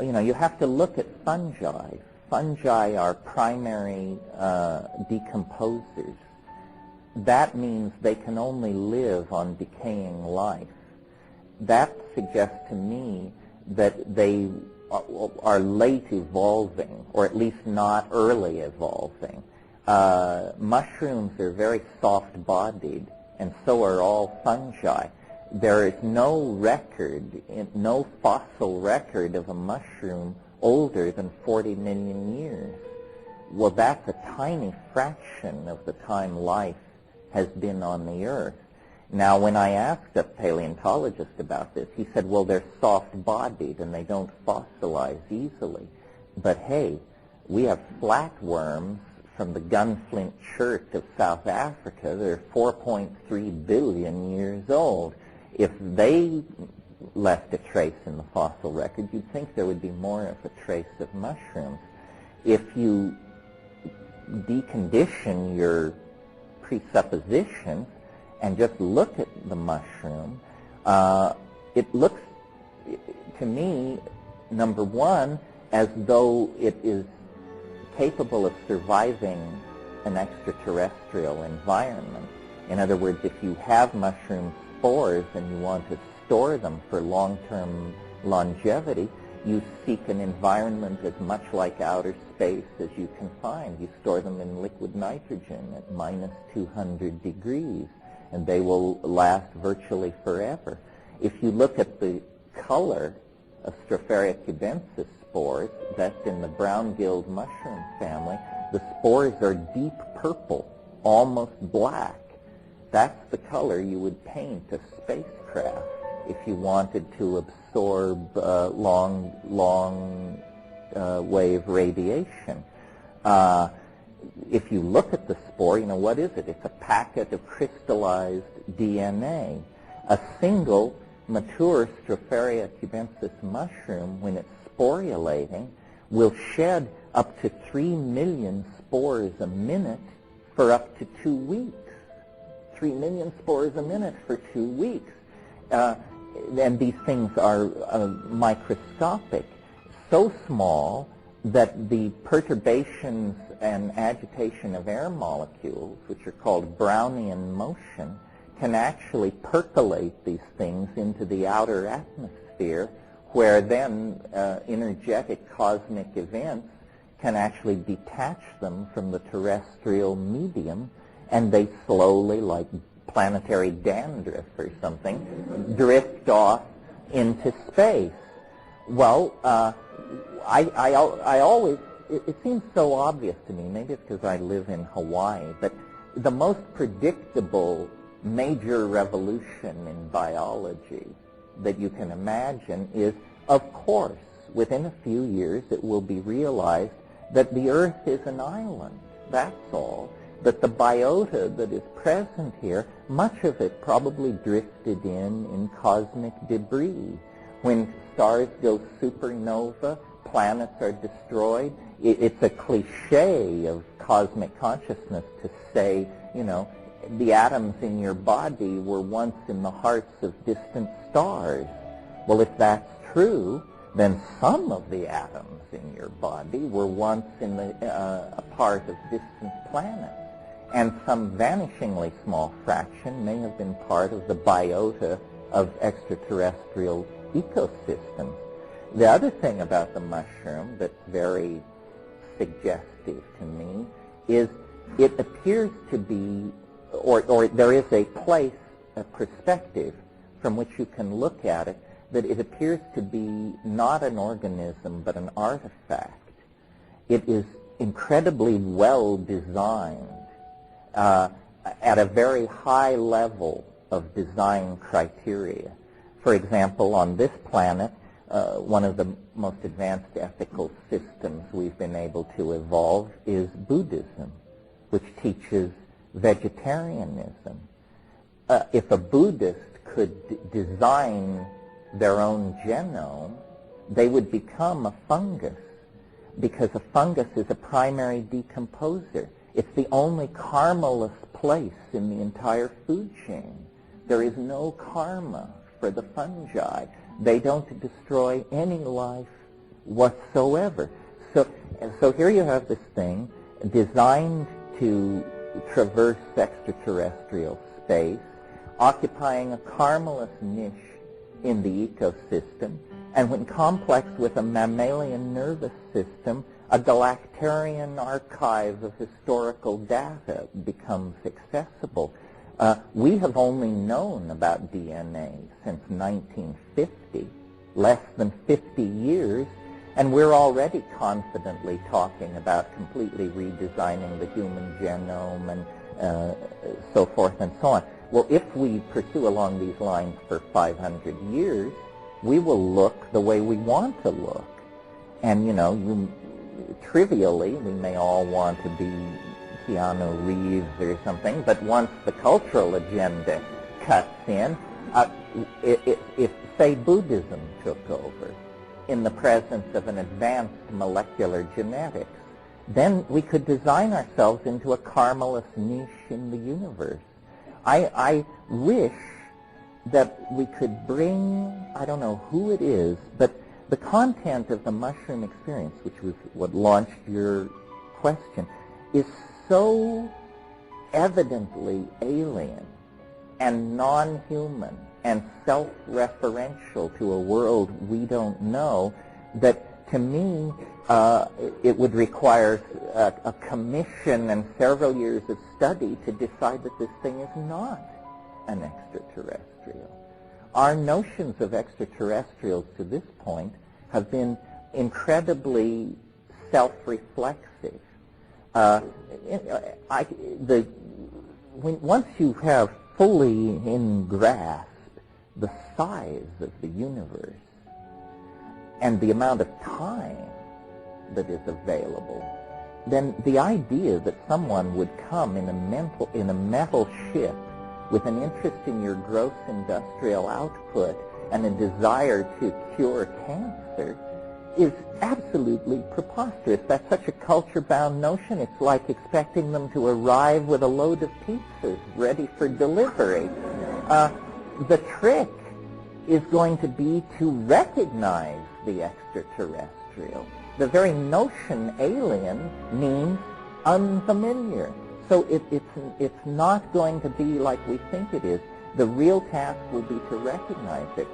you have to look at fungi. Fungi are primary decomposers. That means they can only live on decaying life. That suggests to me that they are late evolving, or at least not early evolving. Mushrooms are very soft-bodied, and so are all fungi. There is no record, no fossil record of a mushroom older than 40 million years. Well, that's a tiny fraction of the time life has been on the Earth. Now, when I asked a paleontologist about this, he said, well, they're soft-bodied and they don't fossilize easily. But hey, we have flatworms from the gunflint chert of South Africa. They're 4.3 billion years old. If they left a trace in the fossil record, you'd think there would be more of a trace of mushrooms. If you decondition your presuppositions and just look at the mushroom, it looks to me, number one, as though it is capable of surviving an extraterrestrial environment. In other words, if you have mushroom spores and you want to store them for long-term longevity, you seek an environment as much like outer space as you can find. You store them in liquid nitrogen at minus 200 degrees, and they will last virtually forever. If you look at the color of Stropharia cubensis spores, that's in the brown-gilled mushroom family, the spores are deep purple, almost black. That's the color you would paint a spacecraft if you wanted to absorb long wave radiation. If you look at the spore, what is it? It's a packet of crystallized DNA. A single mature Stropharia cubensis mushroom, when it's sporulating, will shed up to 3 million spores a minute for up to 2 weeks. 3 million spores a minute for 2 weeks. And these things are microscopic, so small that the perturbations and agitation of air molecules, which are called Brownian motion, can actually percolate these things into the outer atmosphere, where then energetic cosmic events can actually detach them from the terrestrial medium, and they slowly, like planetary dandruff or something, drift off into space. Well, I always, it seems so obvious to me, maybe it's because I live in Hawaii, but the most predictable major revolution in biology that you can imagine is, of course, within a few years it will be realized that the Earth is an island. That's all. That the biota that is present here, much of it probably drifted in cosmic debris. When stars go supernova, planets are destroyed. It's a cliche of cosmic consciousness to say, the atoms in your body were once in the hearts of distant stars. Well, if that's true, then some of the atoms in your body were once in a part of distant planets. And some vanishingly small fraction may have been part of the biota of extraterrestrial ecosystems. The other thing about the mushroom that's very suggestive to me is it appears to be, or there is a place, a perspective from which you can look at it, that it appears to be not an organism but an artifact. It is incredibly well designed at a very high level of design criteria. For example, on this planet, one of the most advanced ethical systems we've been able to evolve is Buddhism, which teaches vegetarianism. If a Buddhist could design their own genome, they would become a fungus, because a fungus is a primary decomposer. It's the only karmaless place in the entire food chain. There is no karma for the fungi. They don't destroy any life whatsoever. So here you have this thing designed to traverse extraterrestrial space, occupying a Carmeless niche in the ecosystem, and when complexed with a mammalian nervous system, a galactarian archive of historical data becomes accessible. We have only known about DNA since 1950, less than 50 years, and we're already confidently talking about completely redesigning the human genome and so forth and so on. Well, if we pursue along these lines for 500 years, we will look the way we want to look. And, trivially, we may all want to be Keanu Reeves or something, but once the cultural agenda cuts in, if, say, Buddhism took over in the presence of an advanced molecular genetics, then we could design ourselves into a Carmeless niche in the universe. I wish that we could bring, I don't know who it is, but the content of the mushroom experience, which was what launched your question, is so evidently alien and non-human and self-referential to a world we don't know that, to me, it would require a commission and several years of study to decide that this thing is not an extraterrestrial. Our notions of extraterrestrials to this point have been incredibly self-reflexive. Once you have fully in grasp the size of the universe and the amount of time that is available, then the idea that someone would come in a metal ship with an interest in your gross industrial output and a desire to cure cancer is absolutely preposterous. That's such a culture-bound notion. It's like expecting them to arrive with a load of pizzas ready for delivery. The trick is going to be to recognize the extraterrestrial. The very notion alien means unfamiliar. So it's not going to be like we think it is. The real task will be to recognize it.